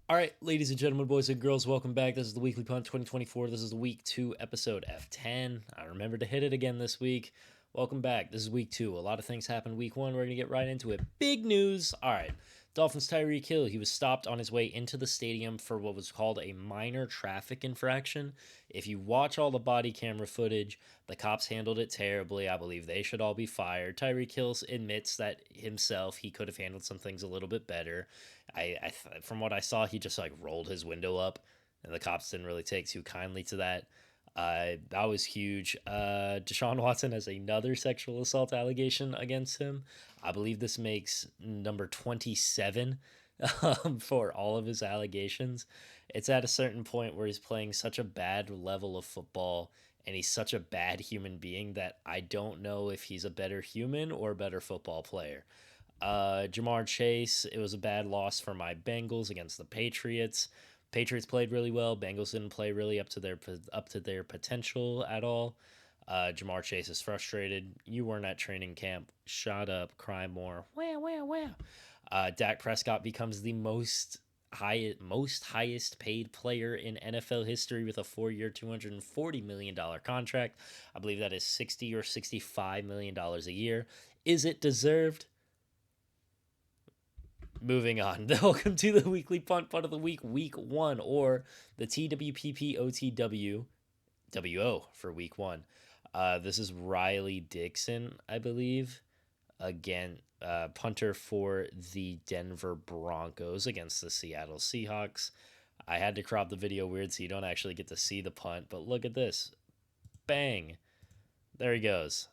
All right, ladies and gentlemen, boys and girls, welcome back. This is the Weekly Punt 2024. This is the Week 2 episode F10. I remembered to hit it again this week. Welcome back. This is Week 2. A lot of things happened Week 1. We're going to get right into it. Big news. All right. Dolphins Tyreek Hill. He was stopped on his way into the stadium for what was called a minor traffic infraction. If you watch all the body camera footage, the cops handled it terribly. I believe they should all be fired. Tyreek Hill admits that himself, he could have handled some things a little bit better. From what I saw, he just like rolled his window up, and the cops didn't really take too kindly to that. That was huge. Deshaun Watson has another sexual assault allegation against him. I believe this makes number 27 for all of his allegations. It's at a certain point where he's playing such a bad level of football and he's such a bad human being that I don't know if he's a better human or a better football player. Jamar Chase, it was a bad loss for my Bengals against the Patriots. Patriots played really well. Bengals didn't play really up to their potential at all. Jamar Chase is frustrated. You weren't at training camp. Shut up. Cry more. Wow, wow, wow. Dak Prescott becomes the most highest paid player in NFL history with a 4-year, $240 million contract. I believe that is $60 or $65 million a year. Is it deserved? Moving on. Welcome to the Weekly Punt of the Week 1, or the TWPPOTW WO for Week 1. This is Riley Dixon, I believe, again, punter for the Denver Broncos against the Seattle Seahawks. I had to crop the video weird so you don't actually get to see the punt, but look at this. Bang. There he goes.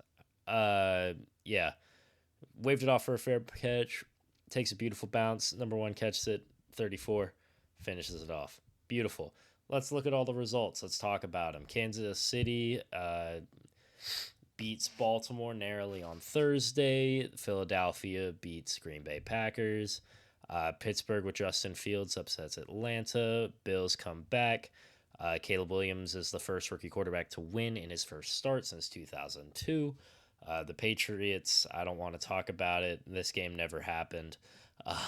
Yeah. Waved it off for a fair catch. Takes a beautiful bounce. Number one catches it, 34, finishes it off. Beautiful. Let's look at all the results. Let's talk about them. Kansas City beats Baltimore narrowly on Thursday. Philadelphia beats Green Bay Packers. Pittsburgh with Justin Fields upsets Atlanta. Bills come back. Caleb Williams is the first rookie quarterback to win in his first start since 2002. The Patriots, I don't want to talk about it. This game never happened.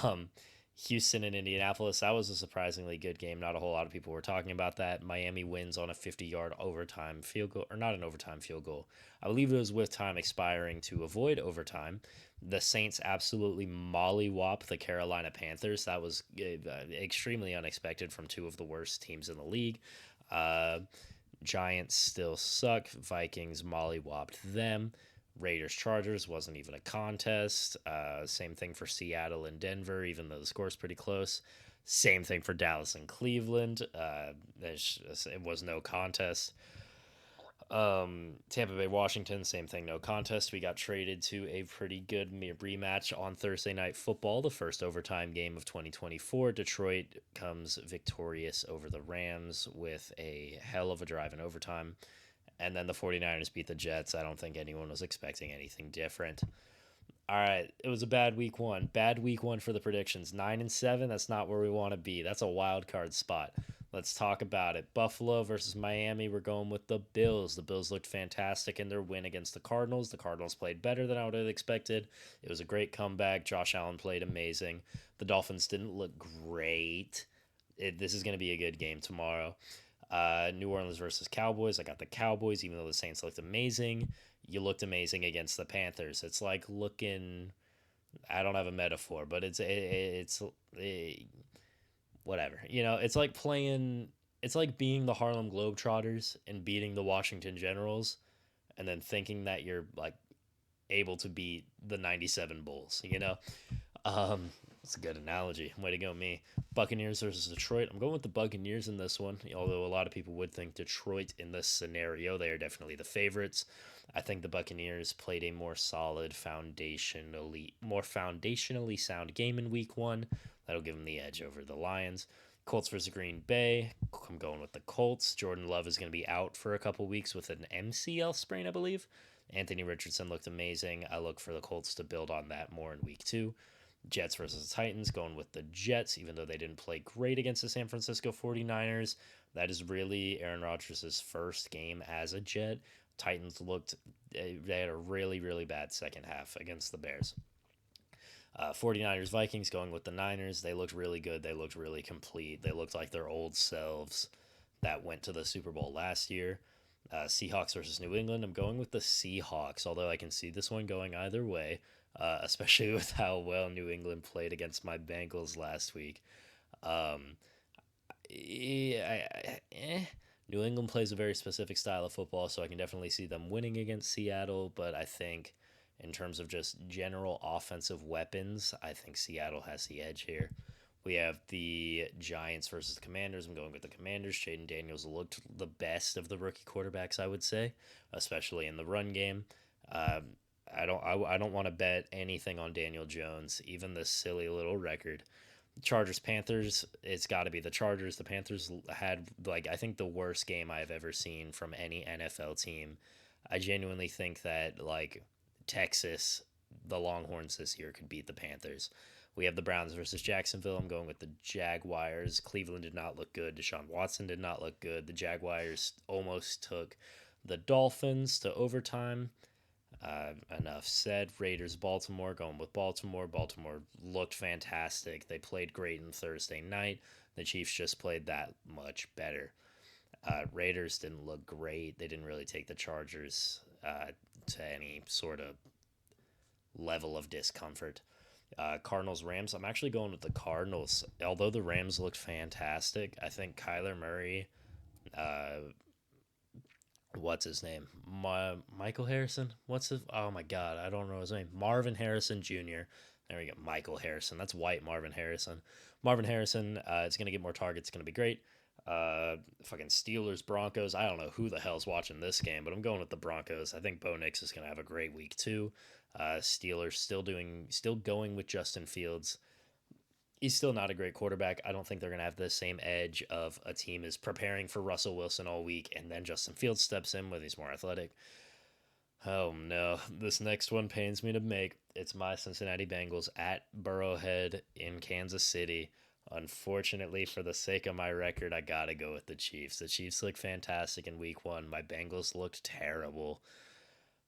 Um, Houston and Indianapolis, that was a surprisingly good game. Not a whole lot of people were talking about that. Miami wins on a 50-yard overtime field goal, or not an overtime field goal. I believe it was with time expiring to avoid overtime. The Saints absolutely mollywop the Carolina Panthers. That was extremely unexpected from two of the worst teams in the league. Uh, Giants still suck. Vikings mollywopped them. Raiders Chargers wasn't even a contest. Same thing for Seattle and Denver, even though the score's pretty close. Same thing for Dallas and Cleveland. It was no contest. Tampa Bay Washington, same thing, no contest. We got traded to a pretty good rematch on Thursday Night Football, the first overtime game of 2024. Detroit comes victorious over the Rams with a hell of a drive in overtime. And then the 49ers beat the Jets. I don't think anyone was expecting anything different. All right, it was a bad week 1. Bad week 1 for the predictions. 9-7, that's not where we want to be. That's a wild card spot. Let's talk about it. Buffalo versus Miami. We're going with the Bills. The Bills looked fantastic in their win against the Cardinals. The Cardinals played better than I would have expected. It was a great comeback. Josh Allen played amazing. The Dolphins didn't look great. This is going to be a good game tomorrow. New Orleans versus Cowboys. I got the Cowboys, even though the Saints looked amazing. You looked amazing against the Panthers. It's like looking. I don't have a metaphor, but whatever. It's like playing. It's like being the Harlem Globetrotters and beating the Washington Generals, and then thinking that you're like able to beat the '97 Bulls. That's a good analogy. Way to go, me. Buccaneers versus Detroit. I'm going with the Buccaneers in this one, although a lot of people would think Detroit in this scenario. They are definitely the favorites. I think the Buccaneers played a more solid, foundationally sound game in week 1. That'll give them the edge over the Lions. Colts versus Green Bay. I'm going with the Colts. Jordan Love is going to be out for a couple weeks with an MCL sprain, I believe. Anthony Richardson looked amazing. I look for the Colts to build on that more in week 2. Jets versus the Titans, going with the Jets, even though they didn't play great against the San Francisco 49ers. That is really Aaron Rodgers' first game as a Jet. Titans they had a really, really bad second half against the Bears. 49ers Vikings, going with the Niners. They looked really good. They looked really complete. They looked like their old selves that went to the Super Bowl last year. Seahawks versus New England. I'm going with the Seahawks, although I can see this one going either way, especially with how well New England played against my Bengals last week. Um, New England plays a very specific style of football, so I can definitely see them winning against Seattle. But I think, in terms of just general offensive weapons, I think Seattle has the edge here. We have the Giants versus the Commanders. I'm going with the Commanders. Jaden Daniels looked the best of the rookie quarterbacks, I would say, especially in the run game. Um, I don't want to bet anything on Daniel Jones, even this silly little record. Chargers Panthers, it's got to be the Chargers. The Panthers had, like, I think the worst game I've ever seen from any NFL team. I genuinely think that, like, Texas, the Longhorns this year could beat the Panthers. We have the Browns versus Jacksonville. I'm going with the Jaguars. Cleveland did not look good. Deshaun Watson did not look good. The Jaguars almost took the Dolphins to overtime. Enough said. Raiders, Baltimore, going with Baltimore. Baltimore looked fantastic. They played great on Thursday night. The Chiefs just played that much better. Raiders didn't look great. They didn't really take the Chargers to any sort of level of discomfort. Cardinals, Rams. I'm actually going with the Cardinals. Although the Rams looked fantastic, I think Kyler Murray, uh, what's his name? Michael Harrison. What's his? Oh my God, I don't know his name. Marvin Harrison Jr. There we go. Michael Harrison. That's white Marvin Harrison. Marvin Harrison is going to get more targets. It's going to be great. Fucking Steelers, Broncos. I don't know who the hell's watching this game, but I'm going with the Broncos. I think Bo Nix is going to have a great week too. Steelers still going with Justin Fields. He's still not a great quarterback. I don't think they're going to have the same edge of a team is preparing for Russell Wilson all week and then Justin Fields steps in when he's more athletic. Oh no, this next one pains me to make. It's my Cincinnati Bengals at Burrowhead in Kansas City. Unfortunately, for the sake of my record, I gotta go with the Chiefs. The Chiefs look fantastic in week one. My Bengals looked terrible.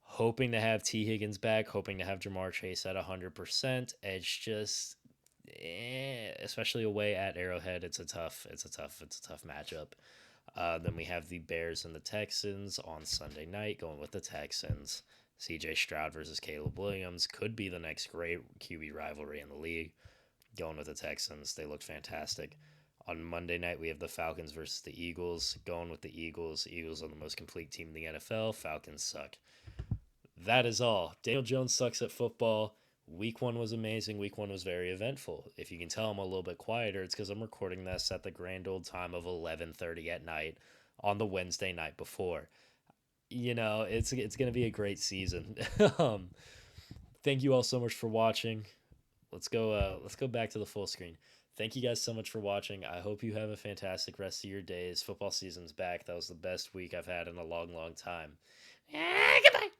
Hoping to have T. Higgins back, hoping to have Jamar Chase at 100%. It's just especially away at Arrowhead, it's a tough matchup. Then we have the Bears and the Texans on Sunday night, going with the Texans. C.J. Stroud versus Caleb Williams could be the next great QB rivalry in the league. Going with the Texans, they look fantastic. On Monday night, we have the Falcons versus the Eagles. Going with the Eagles. Eagles are the most complete team in the NFL. Falcons suck. That is all. Daniel Jones sucks at football. Week one was amazing. Week one was very eventful. If you can tell I'm a little bit quieter, it's because I'm recording this at the grand old time of 11:30 at night on the Wednesday night before. It's gonna be a great season. um, thank you all so much for watching. Let's go back to the full screen. Thank you guys so much for watching. I hope you have a fantastic rest of your days. Football season's back. That was the best week I've had in a long, long time. Goodbye.